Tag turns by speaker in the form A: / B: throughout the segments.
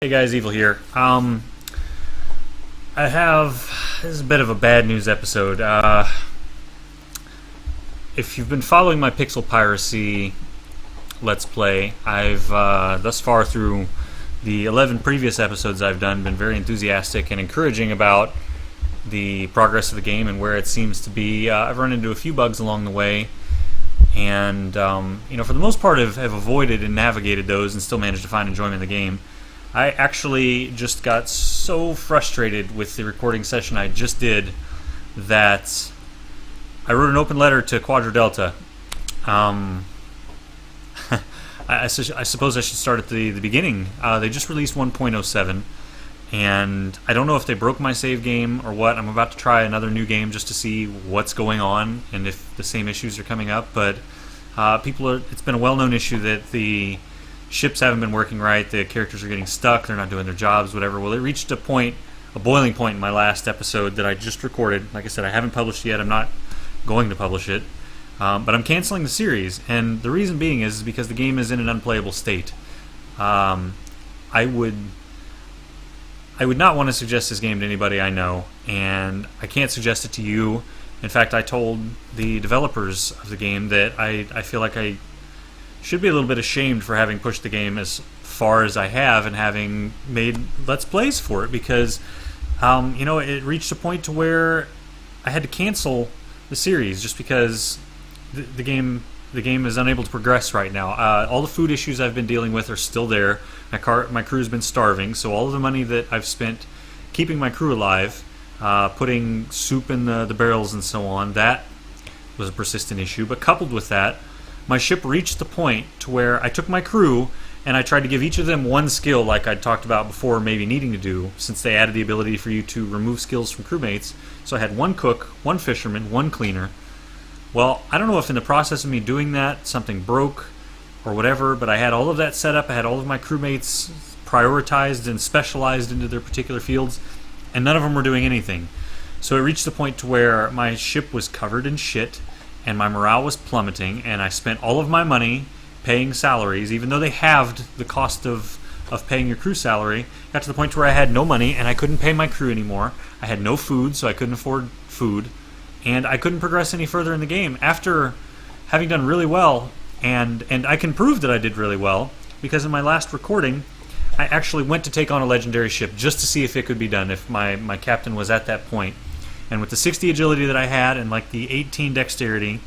A: Hey guys, Evyl here. This is a bit of a bad news episode. If you've been following my Pixel Piracy Let's Play, I've thus far through the 11 previous episodes I've done been very enthusiastic and encouraging about the progress of the game and where it seems to be. I've run into a few bugs along the way, and for the most part have avoided and navigated those and still managed to find enjoyment in the game. I actually just got so frustrated with the recording session I just did that I wrote an open letter to Quadra Delta. I suppose I should start at the beginning. They just released 1.07, and I don't know if they broke my save game or what. I'm about to try another new game just to see what's going on and if the same issues are coming up. But it's been a well-known issue that the ships haven't been working right, the characters are getting stuck, they're not doing their jobs, whatever. Well, it reached a boiling point in my last episode that I just recorded. Like I said, I haven't published it yet, I'm not going to publish it, but I'm canceling the series, and the reason being is because the game is in an unplayable state. I would not want to suggest this game to anybody I know, and I can't suggest it to you. In fact, I told the developers of the game that I feel like I should be a little bit ashamed for having pushed the game as far as I have and having made Let's Plays for it, because it reached a point to where I had to cancel the series just because the game is unable to progress right now. All the food issues I've been dealing with are still there. My crew's been starving, so all of the money that I've spent keeping my crew alive, putting soup in the barrels and so on, that was a persistent issue. But coupled with that, my ship reached the point to where I took my crew and I tried to give each of them one skill, like I'd talked about before maybe needing to do, since they added the ability for you to remove skills from crewmates. So I had one cook, one fisherman, one cleaner. Well, I don't know if in the process of me doing that something broke or whatever, but I had all of that set up. I had all of my crewmates prioritized and specialized into their particular fields, and none of them were doing anything. So it reached the point to where my ship was covered in shit, and my morale was plummeting, and I spent all of my money paying salaries, even though they halved the cost of paying your crew salary. Got to the point where I had no money, and I couldn't pay my crew anymore. I had no food, so I couldn't afford food, and I couldn't progress any further in the game. After having done really well, and I can prove that I did really well, because in my last recording, I actually went to take on a legendary ship just to see if it could be done, if my captain was at that point. And with the 60 agility that I had and like the 18 dexterity,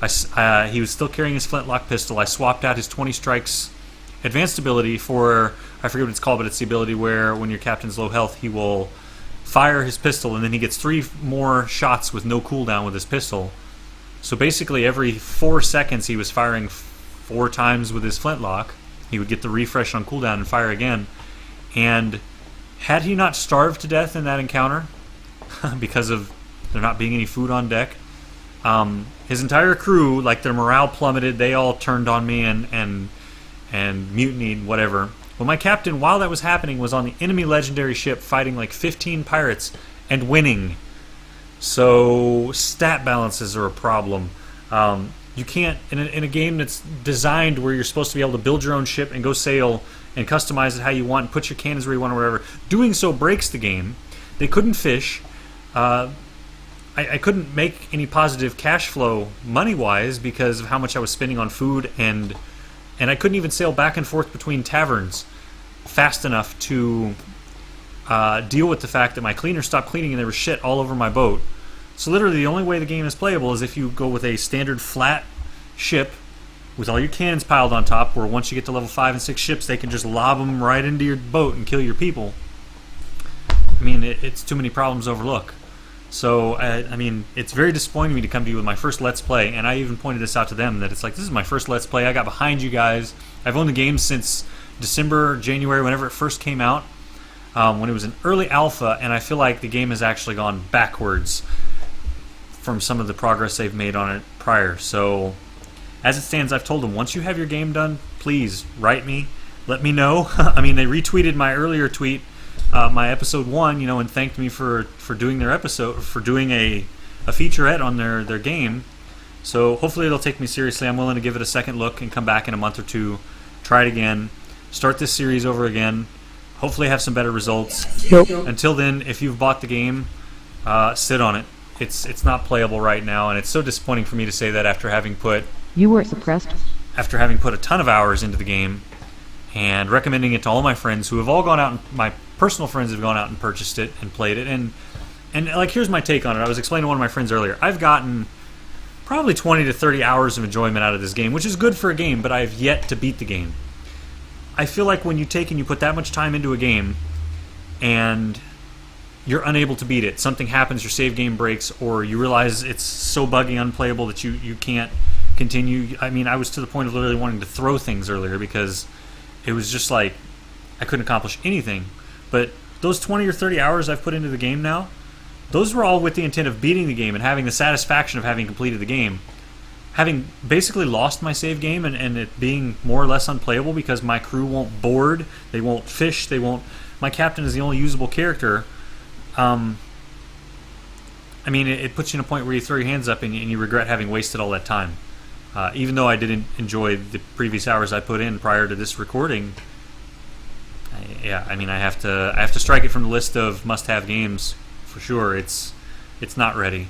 A: he was still carrying his flintlock pistol. I swapped out his 20 strikes advanced ability for, I forget what it's called, but it's the ability where when your captain's low health, he will fire his pistol and then he gets 3 more shots with no cooldown with his pistol. So basically every 4 seconds he was firing 4 times with his flintlock. He would get the refresh on cooldown and fire again. And had he not starved to death in that encounter, because of there not being any food on deck, his entire crew, like their morale plummeted. They all turned on me and mutinied, whatever. Well, my captain, while that was happening, was on the enemy legendary ship fighting like 15 pirates and winning. So stat balances are a problem. You can't, in a game that's designed where you're supposed to be able to build your own ship and go sail and customize it how you want and put your cannons where you want or whatever, doing so breaks the game. They couldn't fish. I couldn't make any positive cash flow money-wise because of how much I was spending on food, and I couldn't even sail back and forth between taverns fast enough to deal with the fact that my cleaner stopped cleaning and there was shit all over my boat. So literally the only way the game is playable is if you go with a standard flat ship with all your cannons piled on top, where once you get to level 5 and 6 ships, they can just lob them right into your boat and kill your people. I mean, it's too many problems to overlook. So, it's very disappointing to me to come to you with my first Let's Play, and I even pointed this out to them, that it's like, this is my first Let's Play. I got behind you guys. I've owned the game since December, January, whenever it first came out, when it was an early alpha, and I feel like the game has actually gone backwards from some of the progress they've made on it prior. So, as it stands, I've told them, once you have your game done, please write me, let me know. They retweeted my earlier tweet, my episode 1, and thanked me for doing their episode, for doing a featurette on their game. So hopefully they'll take me seriously. I'm willing to give it a second look and come back in a month or two, try it again, start this series over again, Hopefully have some better results.
B: Yep.
A: Until then, if you've bought the game, sit on it. It's not playable right now, and it's so disappointing for me to say that after having put a ton of hours into the game and recommending it to all my friends who have all gone out, and my personal friends have gone out and purchased it and played it. And like, here's my take on it. I was explaining to one of my friends earlier. I've gotten probably 20 to 30 hours of enjoyment out of this game, which is good for a game, but I've yet to beat the game. I feel like when you take and you put that much time into a game and you're unable to beat it, something happens, your save game breaks, or you realize it's so buggy, unplayable that you can't continue. I mean, I was to the point of literally wanting to throw things earlier because it was just like I couldn't accomplish anything. But those 20 or 30 hours I've put into the game now, those were all with the intent of beating the game and having the satisfaction of having completed the game. Having basically lost my save game and it being more or less unplayable because my crew won't board, they won't fish, they won't. My captain is the only usable character. I mean, it puts you in a point where you throw your hands up and you regret having wasted all that time. Even though I didn't enjoy the previous hours I put in prior to this recording, I have to strike it from the list of must-have games for sure. It's not ready,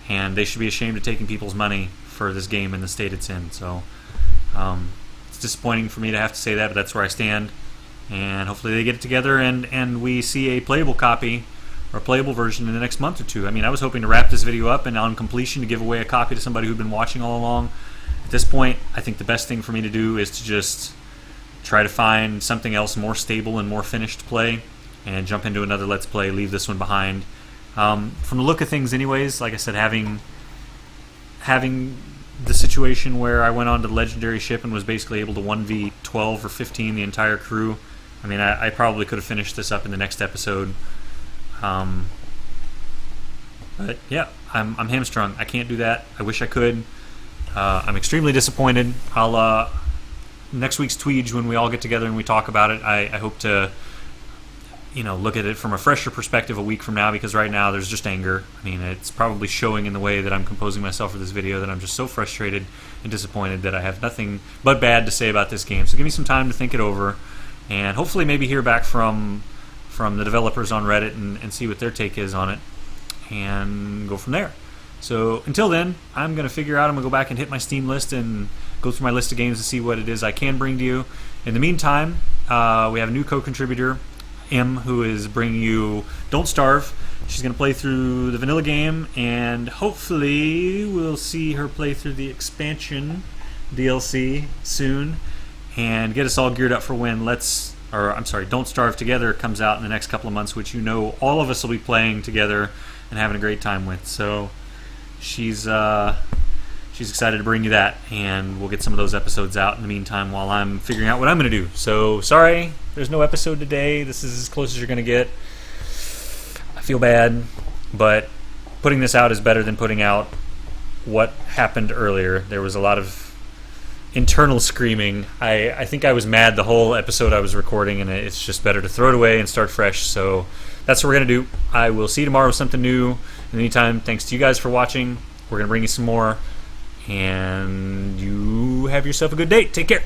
A: and they should be ashamed of taking people's money for this game in the state it's in. So it's disappointing for me to have to say that, but that's where I stand. And hopefully they get it together and we see a playable copy or a playable version in the next month or two. I mean, I was hoping to wrap this video up and on completion to give away a copy to somebody who'd been watching all along. At this point, I think the best thing for me to do is to just try to find something else more stable and more finished to play and jump into another Let's Play, leave this one behind. From the look of things anyways, like I said, having the situation where I went on to the legendary ship and was basically able to 1v12 or 15 the entire crew. I mean, I probably could have finished this up in the next episode. But yeah, I'm hamstrung. I can't do that. I wish I could. I'm extremely disappointed. I'll next week's Tweege, when we all get together and we talk about it, I hope to look at it from a fresher perspective a week from now, because right now there's just anger. I mean, it's probably showing in the way that I'm composing myself for this video, that I'm just so frustrated and disappointed that I have nothing but bad to say about this game. So give me some time to think it over, and hopefully maybe hear back from the developers on Reddit and see what their take is on it, and go from there. So until then, I'm going to go back and hit my Steam list and go through my list of games to see what it is I can bring to you. In the meantime, we have a new co-contributor, M, who is bringing you Don't Starve. She's going to play through the vanilla game, and hopefully we'll see her play through the expansion DLC soon and get us all geared up for when Don't Starve Together comes out in the next couple of months, which all of us will be playing together and having a great time with. So she's excited to bring you that, and we'll get some of those episodes out in the meantime while I'm figuring out what I'm going to do. So sorry there's no episode today. This is as close as you're going to get. I feel bad, but putting this out is better than putting out what happened earlier. There was a lot of internal screaming. I think I was mad the whole episode I was recording, and it's just better to throw it away and start fresh. So that's what we're going to do. I will see you tomorrow with something new. In the meantime, thanks to you guys for watching. We're going to bring you some more, and you have yourself a good day. Take care.